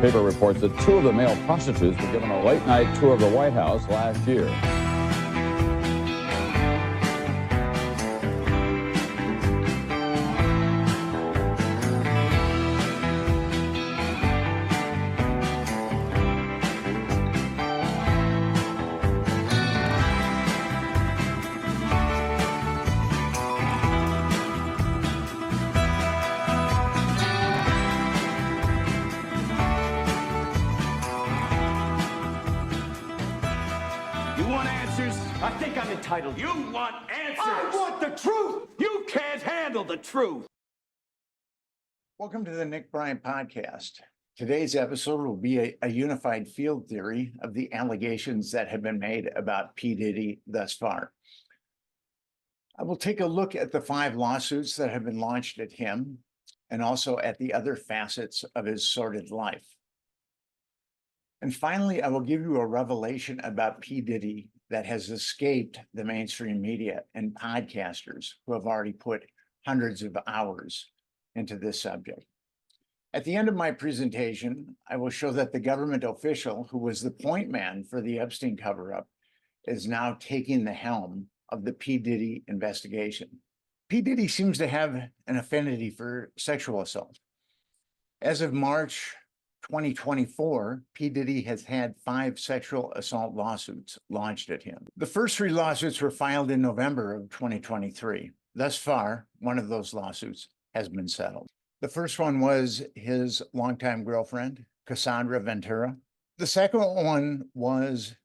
paper reports that two of the male prostitutes were given a late-night tour of the White House last year. I think I'm entitled. You want answers. I want the truth. You can't handle the truth. Welcome to the Nick Bryant podcast. Today's episode will be a unified field theory of the allegations that have been made about P. Diddy thus far. I will take a look at the 5 lawsuits that have been launched at him and also at the other facets of his sordid life. And finally, I will give you a revelation about P. Diddy that has escaped the mainstream media and podcasters who have already put hundreds of hours into this subject. At the end of my presentation, I will show that the government official who was the point man for the Epstein cover-up is now taking the helm of the P. Diddy investigation. P. Diddy seems to have an affinity for sexual assault. As of March 2024, P. Diddy has had 5 sexual assault lawsuits launched at him. The first 3 lawsuits were filed in November of 2023. Thus far, one of those lawsuits has been settled. The first one was his longtime girlfriend, Cassie Ventura. The second one was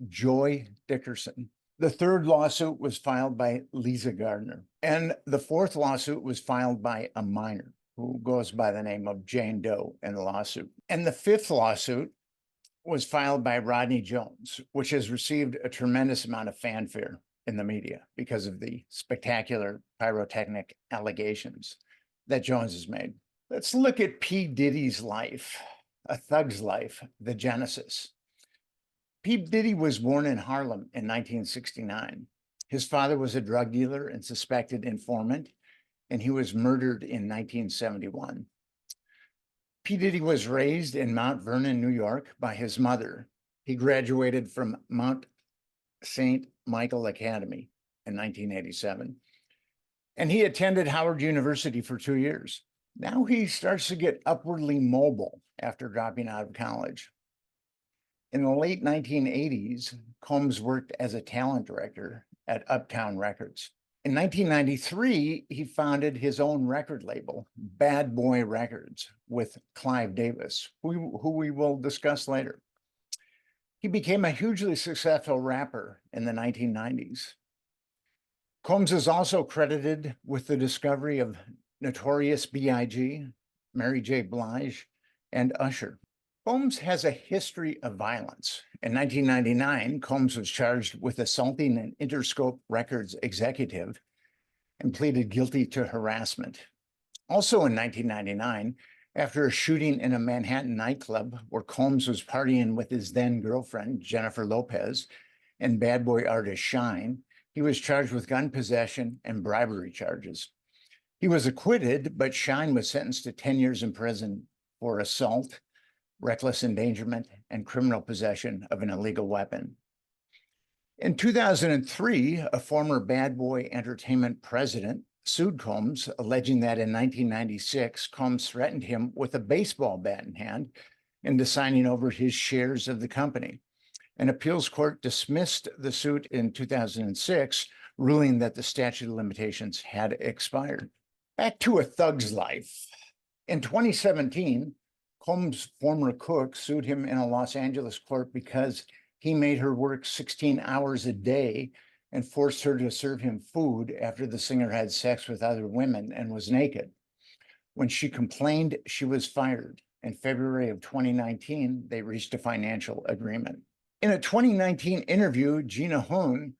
Joy Dickerson. The third lawsuit was filed by Lisa Gardner. And the fourth lawsuit was filed by a minor who goes by the name of Jane Doe in the lawsuit. And the fifth lawsuit was filed by Rodney Jones, which has received a tremendous amount of fanfare in the media because of the spectacular pyrotechnic allegations that Jones has made. Let's look at P. Diddy's life, a thug's life, the genesis. P. Diddy was born in Harlem in 1969. His father was a drug dealer and suspected informant, and he was murdered in 1971. P. Diddy was raised in Mount Vernon, New York by his mother. He graduated from Mount St. Michael Academy in 1987. And he attended Howard University for 2 years. Now he starts to get upwardly mobile after dropping out of college. In the late 1980s, Combs worked as a talent director at Uptown Records. In 1993, he founded his own record label, Bad Boy Records, with Clive Davis, who we will discuss later. He became a hugely successful rapper in the 1990s. Combs is also credited with the discovery of Notorious B.I.G., Mary J. Blige, and Usher. Combs has a history of violence. In 1999, Combs was charged with assaulting an Interscope Records executive and pleaded guilty to harassment. Also in 1999, after a shooting in a Manhattan nightclub where Combs was partying with his then girlfriend, Jennifer Lopez, and bad boy artist Shine, he was charged with gun possession and bribery charges. He was acquitted, but Shine was sentenced to 10 years in prison for assault, reckless endangerment, and criminal possession of an illegal weapon. In 2003, a former Bad Boy Entertainment president sued Combs, alleging that in 1996, Combs threatened him with a baseball bat in hand into signing over his shares of the company. An appeals court dismissed the suit in 2006, ruling that the statute of limitations had expired. Back to a thug's life. In 2017, Combs' former cook sued him in a Los Angeles court because he made her work 16 hours a day and forced her to serve him food after the singer had sex with other women and was naked. When she complained, she was fired. In February of 2019, they reached a financial agreement. In a 2019 interview, Gina Hoon,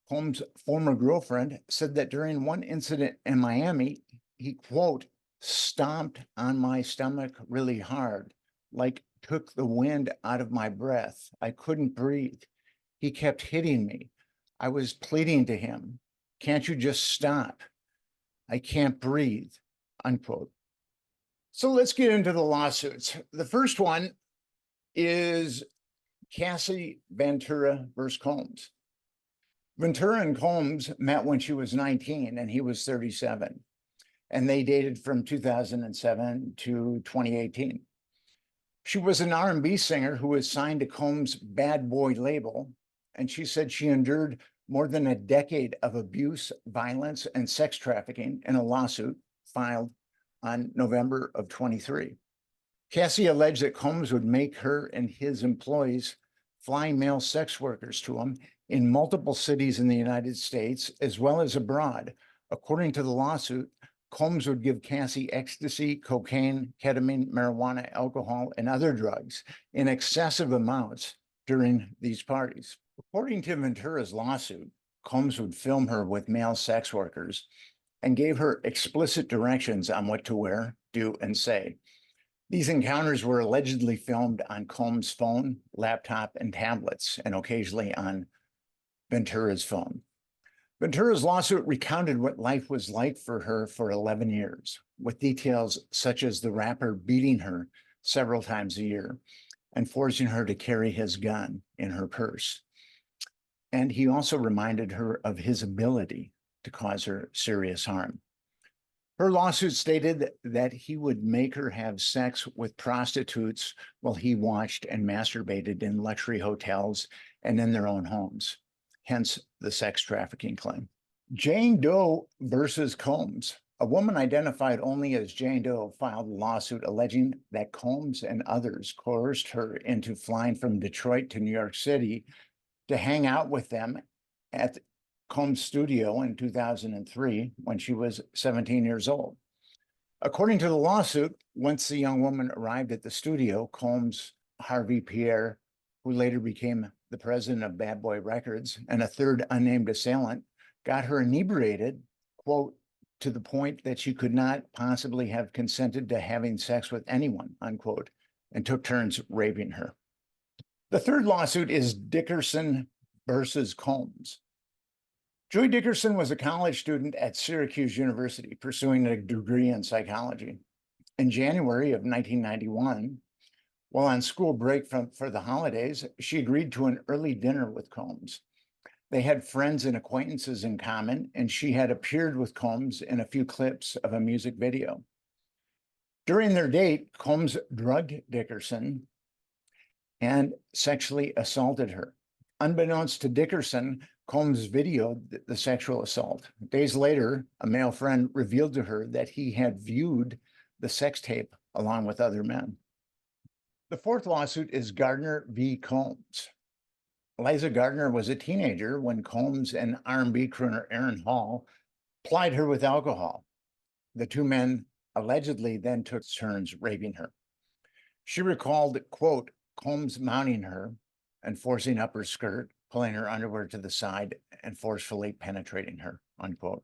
Combs' former girlfriend, said that during one incident in Miami, he, quote, stomped on my stomach really hard, like took the wind out of my breath. I couldn't breathe. He kept hitting me. I was pleading to him, can't you just stop? I can't breathe, unquote. So let's get into the lawsuits. The first one is Cassie Ventura versus Combs. Ventura and Combs met when she was 19 and he was 37, and they dated from 2007 to 2018. She was an R&B singer who was signed to Combs' Bad Boy label, and she said she endured more than a decade of abuse, violence, and sex trafficking in a lawsuit filed on November of 23. Cassie alleged that Combs would make her and his employees fly male sex workers to him in multiple cities in the United States, as well as abroad. According to the lawsuit, Combs would give Cassie ecstasy, cocaine, ketamine, marijuana, alcohol, and other drugs in excessive amounts during these parties. According to Ventura's lawsuit, Combs would film her with male sex workers and gave her explicit directions on what to wear, do, and say. These encounters were allegedly filmed on Combs' phone, laptop, and tablets, and occasionally on Ventura's phone. Ventura's lawsuit recounted what life was like for her for 11 years, with details such as the rapper beating her several times a year and forcing her to carry his gun in her purse. And he also reminded her of his ability to cause her serious harm. Her lawsuit stated that he would make her have sex with prostitutes while he watched and masturbated in luxury hotels and in their own homes, hence the sex trafficking claim. Jane Doe versus Combs. A woman identified only as Jane Doe filed a lawsuit alleging that Combs and others coerced her into flying from Detroit to New York City to hang out with them at Combs' studio in 2003 when she was 17 years old. According to the lawsuit, once the young woman arrived at the studio, Combs, Harvey Pierre, who later became the president of Bad Boy Records, and a third unnamed assailant, got her inebriated, quote, to the point that she could not possibly have consented to having sex with anyone, unquote, and took turns raping her. The third lawsuit is Dickerson versus Combs. Joy Dickerson was a college student at Syracuse University pursuing a degree in psychology. In January of 1991, while on school break for the holidays, she agreed to an early dinner with Combs. They had friends and acquaintances in common, and she had appeared with Combs in a few clips of a music video. During their date, Combs drugged Dickerson and sexually assaulted her. Unbeknownst to Dickerson, Combs videoed the sexual assault. Days later, a male friend revealed to her that he had viewed the sex tape along with other men. The fourth lawsuit is Gardner v. Combs. Liza Gardner was a teenager when Combs and R&B crooner Aaron Hall plied her with alcohol. The two men allegedly then took turns raping her. She recalled, quote, Combs mounting her and forcing up her skirt, pulling her underwear to the side, and forcefully penetrating her, unquote.